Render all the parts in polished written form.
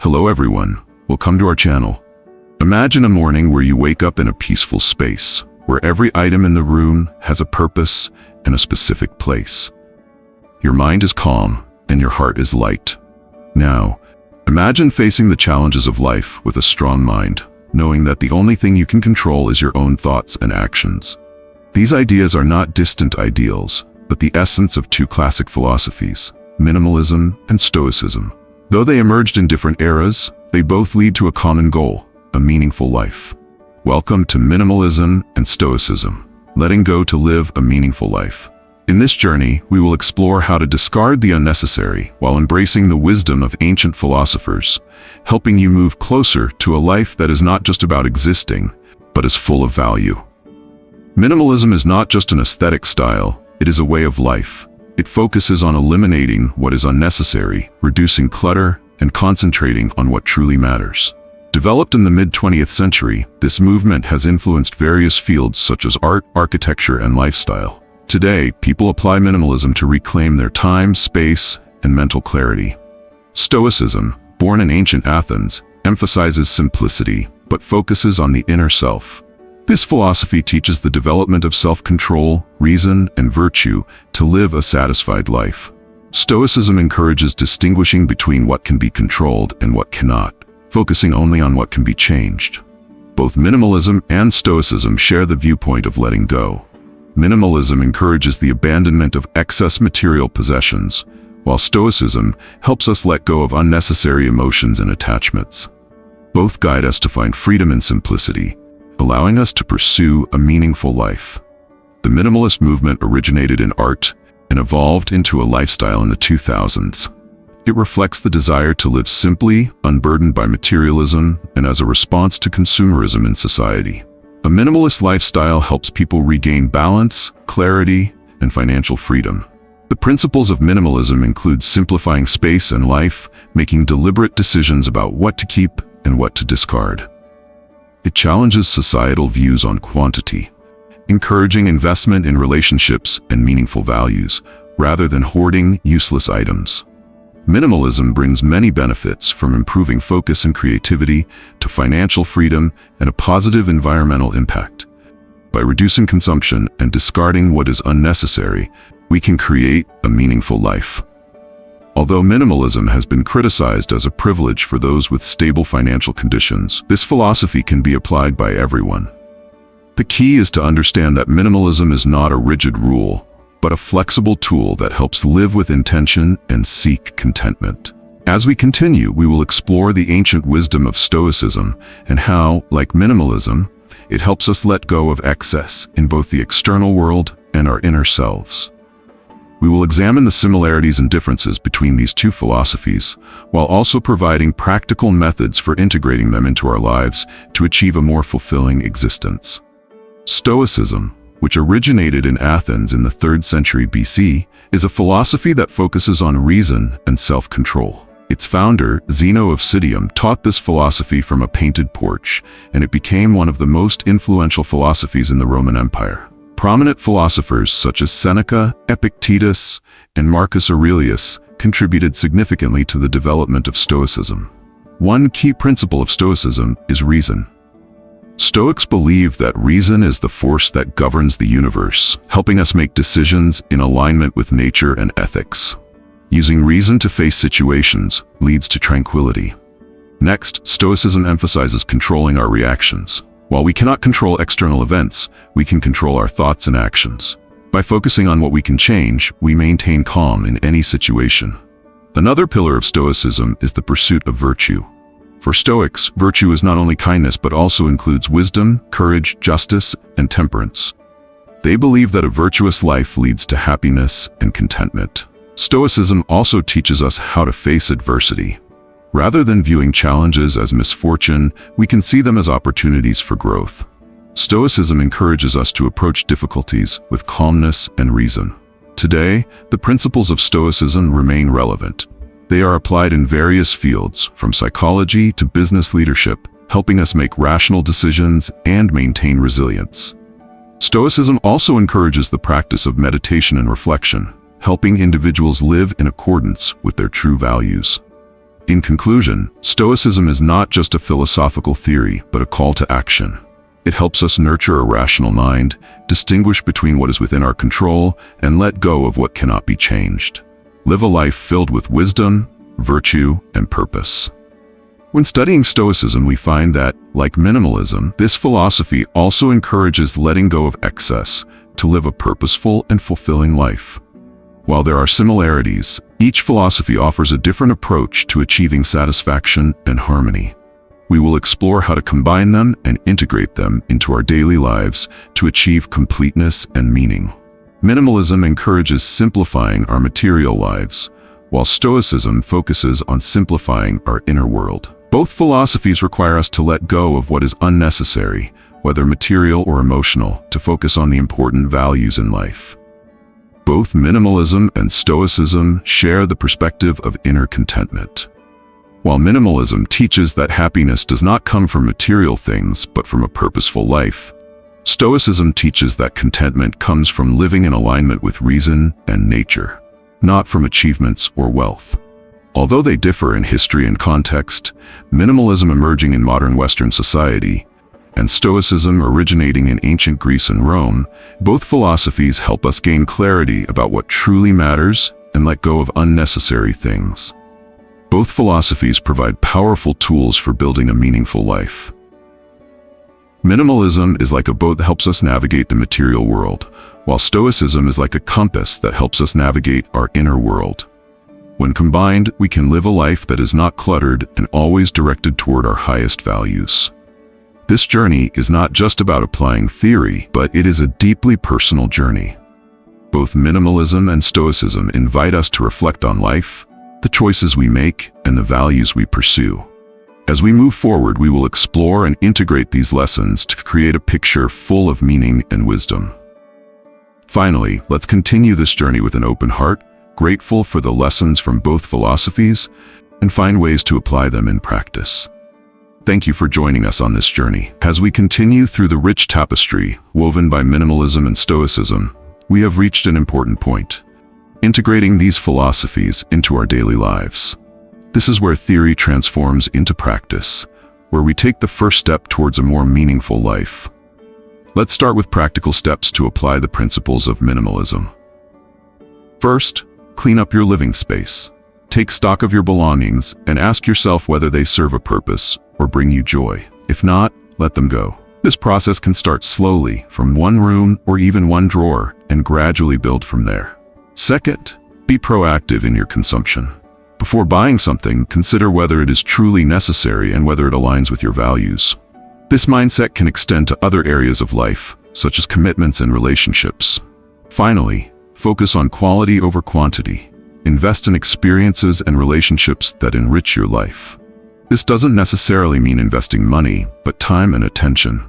Hello everyone, welcome to our channel. Imagine a morning where you wake up in a peaceful space, where every item in the room has a purpose and a specific place. Your mind is calm and your heart is light. Now, imagine facing the challenges of life with a strong mind, knowing that the only thing you can control is your own thoughts and actions. These ideas are not distant ideals, but the essence of two classic philosophies, Minimalism and Stoicism. Though they emerged in different eras, they both lead to a common goal, a meaningful life. Welcome to Minimalism and Stoicism, letting go to live a meaningful life. In this journey, we will explore how to discard the unnecessary while embracing the wisdom of ancient philosophers, helping you move closer to a life that is not just about existing, but is full of value. Minimalism is not just an aesthetic style, it is a way of life. It focuses on eliminating what is unnecessary, reducing clutter, and concentrating on what truly matters. Developed in the mid-20th century, this movement has influenced various fields such as art, architecture, and lifestyle. Today, people apply minimalism to reclaim their time, space, and mental clarity. Stoicism, born in ancient Athens, emphasizes simplicity, but focuses on the inner self. This philosophy teaches the development of self-control, reason, and virtue to live a satisfied life. Stoicism encourages distinguishing between what can be controlled and what cannot, focusing only on what can be changed. Both minimalism and Stoicism share the viewpoint of letting go. Minimalism encourages the abandonment of excess material possessions, while Stoicism helps us let go of unnecessary emotions and attachments. Both guide us to find freedom and simplicity, allowing us to pursue a meaningful life. The minimalist movement originated in art and evolved into a lifestyle in the 2000s. It reflects the desire to live simply, unburdened by materialism, and as a response to consumerism in society. A minimalist lifestyle helps people regain balance, clarity, and financial freedom. The principles of minimalism include simplifying space and life, making deliberate decisions about what to keep and what to discard. It challenges societal views on quantity, encouraging investment in relationships and meaningful values, rather than hoarding useless items. Minimalism brings many benefits, from improving focus and creativity to financial freedom and a positive environmental impact. By reducing consumption and discarding what is unnecessary, we can create a meaningful life. Although minimalism has been criticized as a privilege for those with stable financial conditions, this philosophy can be applied by everyone. The key is to understand that minimalism is not a rigid rule, but a flexible tool that helps live with intention and seek contentment. As we continue, we will explore the ancient wisdom of Stoicism and how, like minimalism, it helps us let go of excess in both the external world and our inner selves. We will examine the similarities and differences between these two philosophies, while also providing practical methods for integrating them into our lives to achieve a more fulfilling existence. Stoicism, which originated in Athens in the 3rd century BC, is a philosophy that focuses on reason and self-control. Its founder, Zeno of Citium, taught this philosophy from a painted porch, and it became one of the most influential philosophies in the Roman Empire. Prominent philosophers such as Seneca, Epictetus, and Marcus Aurelius contributed significantly to the development of Stoicism. One key principle of Stoicism is reason. Stoics believe that reason is the force that governs the universe, helping us make decisions in alignment with nature and ethics. Using reason to face situations leads to tranquility. Next, Stoicism emphasizes controlling our reactions. While we cannot control external events, we can control our thoughts and actions. By focusing on what we can change, we maintain calm in any situation. Another pillar of Stoicism is the pursuit of virtue. For Stoics, virtue is not only kindness but also includes wisdom, courage, justice, and temperance. They believe that a virtuous life leads to happiness and contentment. Stoicism also teaches us how to face adversity. Rather than viewing challenges as misfortune, we can see them as opportunities for growth. Stoicism encourages us to approach difficulties with calmness and reason. Today, the principles of Stoicism remain relevant. They are applied in various fields, from psychology to business leadership, helping us make rational decisions and maintain resilience. Stoicism also encourages the practice of meditation and reflection, helping individuals live in accordance with their true values. In conclusion, Stoicism is not just a philosophical theory, but a call to action. It helps us nurture a rational mind, distinguish between what is within our control, and let go of what cannot be changed. Live a life filled with wisdom, virtue, and purpose. When studying Stoicism, we find that, like minimalism, this philosophy also encourages letting go of excess to live a purposeful and fulfilling life. While there are similarities, each philosophy offers a different approach to achieving satisfaction and harmony. We will explore how to combine them and integrate them into our daily lives to achieve completeness and meaning. Minimalism encourages simplifying our material lives, while Stoicism focuses on simplifying our inner world. Both philosophies require us to let go of what is unnecessary, whether material or emotional, to focus on the important values in life. Both minimalism and Stoicism share the perspective of inner contentment. While minimalism teaches that happiness does not come from material things but from a purposeful life, Stoicism teaches that contentment comes from living in alignment with reason and nature, not from achievements or wealth. Although they differ in history and context, minimalism emerging in modern Western society and Stoicism originating in ancient Greece and Rome, both philosophies help us gain clarity about what truly matters and let go of unnecessary things. Both philosophies provide powerful tools for building a meaningful life. Minimalism is like a boat that helps us navigate the material world, while Stoicism is like a compass that helps us navigate our inner world. When combined, we can live a life that is not cluttered and always directed toward our highest values. This journey is not just about applying theory, but it is a deeply personal journey. Both minimalism and Stoicism invite us to reflect on life, the choices we make, and the values we pursue. As we move forward, we will explore and integrate these lessons to create a picture full of meaning and wisdom. Finally, let's continue this journey with an open heart, grateful for the lessons from both philosophies, and find ways to apply them in practice. Thank you for joining us on this journey. As we continue through the rich tapestry woven by minimalism and Stoicism, we have reached an important point: integrating these philosophies into our daily lives. This is where theory transforms into practice, where we take the first step towards a more meaningful life. Let's start with practical steps to apply the principles of minimalism. First, clean up your living space. Take stock of your belongings and ask yourself whether they serve a purpose or bring you joy. If not, let them go. This process can start slowly, from one room or even one drawer, and gradually build from there. Second, be proactive in your consumption. Before buying something, consider whether it is truly necessary and whether it aligns with your values. This mindset can extend to other areas of life, such as commitments and relationships. Finally, focus on quality over quantity. Invest in experiences and relationships that enrich your life. This doesn't necessarily mean investing money, but time and attention.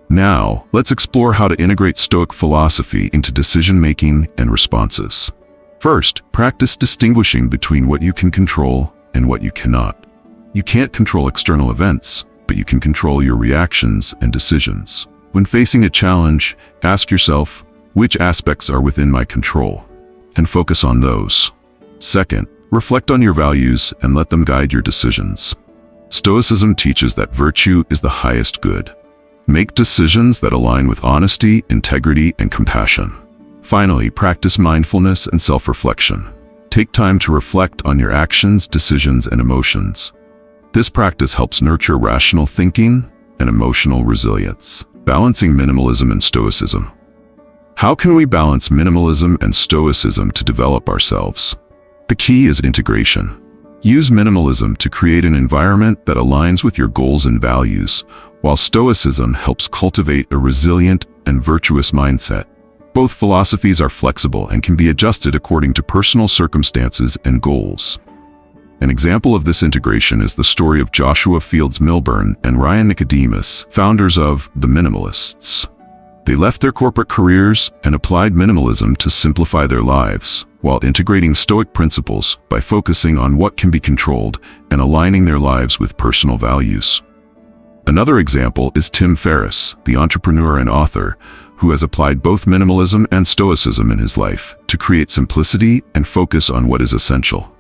Now, let's explore how to integrate Stoic philosophy into decision-making and responses. First, practice distinguishing between what you can control and what you cannot. You can't control external events, but you can control your reactions and decisions. When facing a challenge, ask yourself, which aspects are within my control? And focus on those. Second, reflect on your values and let them guide your decisions. Stoicism teaches that virtue is the highest good. Make decisions that align with honesty, integrity, and compassion. Finally, practice mindfulness and self-reflection. Take time to reflect on your actions, decisions, and emotions. This practice helps nurture rational thinking and emotional resilience. Balancing minimalism and Stoicism. How can we balance minimalism and Stoicism to develop ourselves? The key is integration. Use minimalism to create an environment that aligns with your goals and values, while Stoicism helps cultivate a resilient and virtuous mindset. Both philosophies are flexible and can be adjusted according to personal circumstances and goals. An example of this integration is the story of Joshua Fields Millburn and Ryan Nicodemus, founders of the Minimalists. They left their corporate careers and applied minimalism to simplify their lives, while integrating Stoic principles by focusing on what can be controlled and aligning their lives with personal values. Another example is Tim Ferriss, the entrepreneur and author, who has applied both minimalism and Stoicism in his life to create simplicity and focus on what is essential.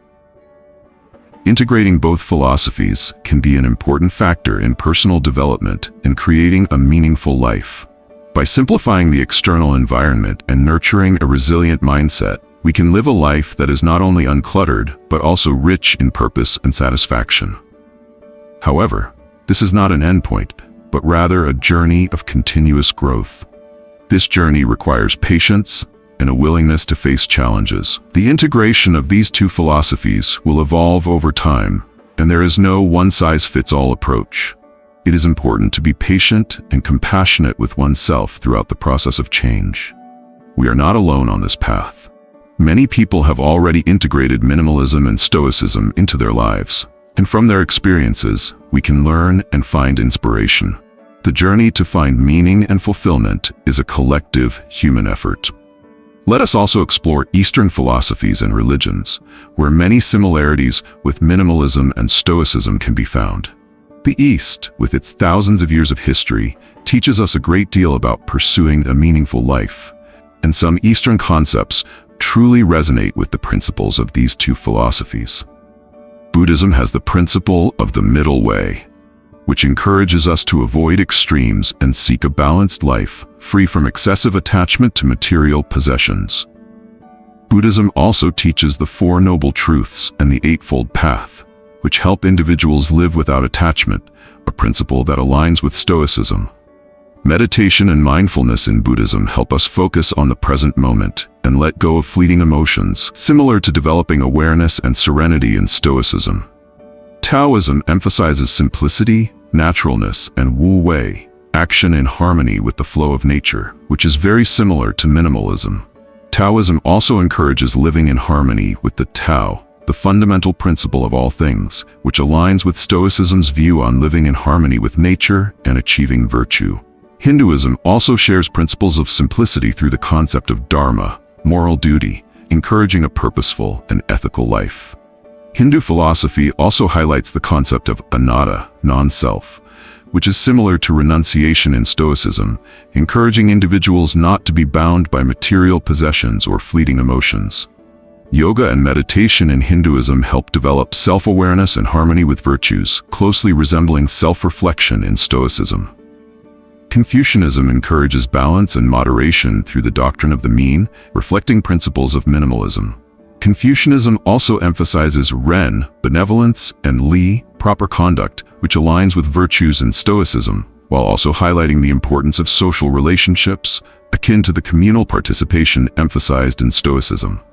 Integrating both philosophies can be an important factor in personal development and creating a meaningful life. By simplifying the external environment and nurturing a resilient mindset, we can live a life that is not only uncluttered, but also rich in purpose and satisfaction. However, this is not an endpoint, but rather a journey of continuous growth. This journey requires patience and a willingness to face challenges. The integration of these two philosophies will evolve over time, and there is no one-size-fits-all approach. It is important to be patient and compassionate with oneself throughout the process of change. We are not alone on this path. Many people have already integrated minimalism and Stoicism into their lives, and from their experiences, we can learn and find inspiration. The journey to find meaning and fulfillment is a collective human effort. Let us also explore Eastern philosophies and religions, where many similarities with minimalism and Stoicism can be found. The East, with its thousands of years of history, teaches us a great deal about pursuing a meaningful life, and some Eastern concepts truly resonate with the principles of these two philosophies. Buddhism has the principle of the middle way, which encourages us to avoid extremes and seek a balanced life, free from excessive attachment to material possessions. Buddhism also teaches the Four Noble Truths and the Eightfold Path, which help individuals live without attachment, a principle that aligns with Stoicism. Meditation and mindfulness in Buddhism help us focus on the present moment and let go of fleeting emotions, similar to developing awareness and serenity in Stoicism. Taoism emphasizes simplicity, naturalness, and Wu Wei, action in harmony with the flow of nature, which is very similar to minimalism. Taoism also encourages living in harmony with the Tao, the fundamental principle of all things, which aligns with Stoicism's view on living in harmony with nature and achieving virtue. Hinduism also shares principles of simplicity through the concept of dharma, moral duty, encouraging a purposeful and ethical life. Hindu philosophy also highlights the concept of anatta, non-self, which is similar to renunciation in Stoicism, encouraging individuals not to be bound by material possessions or fleeting emotions. Yoga and meditation in Hinduism help develop self-awareness and harmony with virtues, closely resembling self-reflection in Stoicism. Confucianism encourages balance and moderation through the doctrine of the mean, reflecting principles of minimalism. Confucianism also emphasizes Ren, benevolence, and Li, proper conduct, which aligns with virtues in Stoicism, while also highlighting the importance of social relationships, akin to the communal participation emphasized in Stoicism.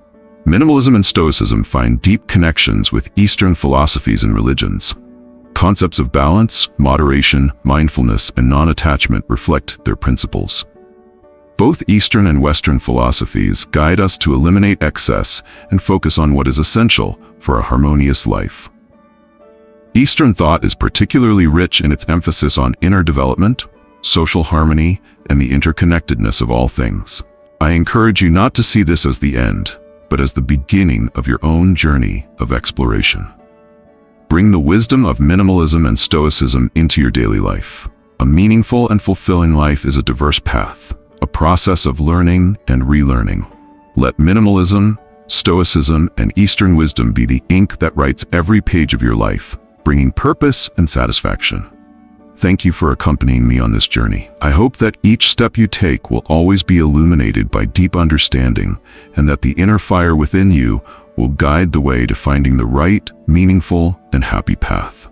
Minimalism and Stoicism find deep connections with Eastern philosophies and religions. Concepts of balance, moderation, mindfulness, and non-attachment reflect their principles. Both Eastern and Western philosophies guide us to eliminate excess and focus on what is essential for a harmonious life. Eastern thought is particularly rich in its emphasis on inner development, social harmony, and the interconnectedness of all things. I encourage you not to see this as the end, but as the beginning of your own journey of exploration. Bring the wisdom of minimalism and Stoicism into your daily life. A meaningful and fulfilling life is a diverse path, a process of learning and relearning. Let minimalism, Stoicism, and Eastern wisdom be the ink that writes every page of your life, bringing purpose and satisfaction. Thank you for accompanying me on this journey. I hope that each step you take will always be illuminated by deep understanding, and that the inner fire within you will guide the way to finding the right, meaningful, and happy path.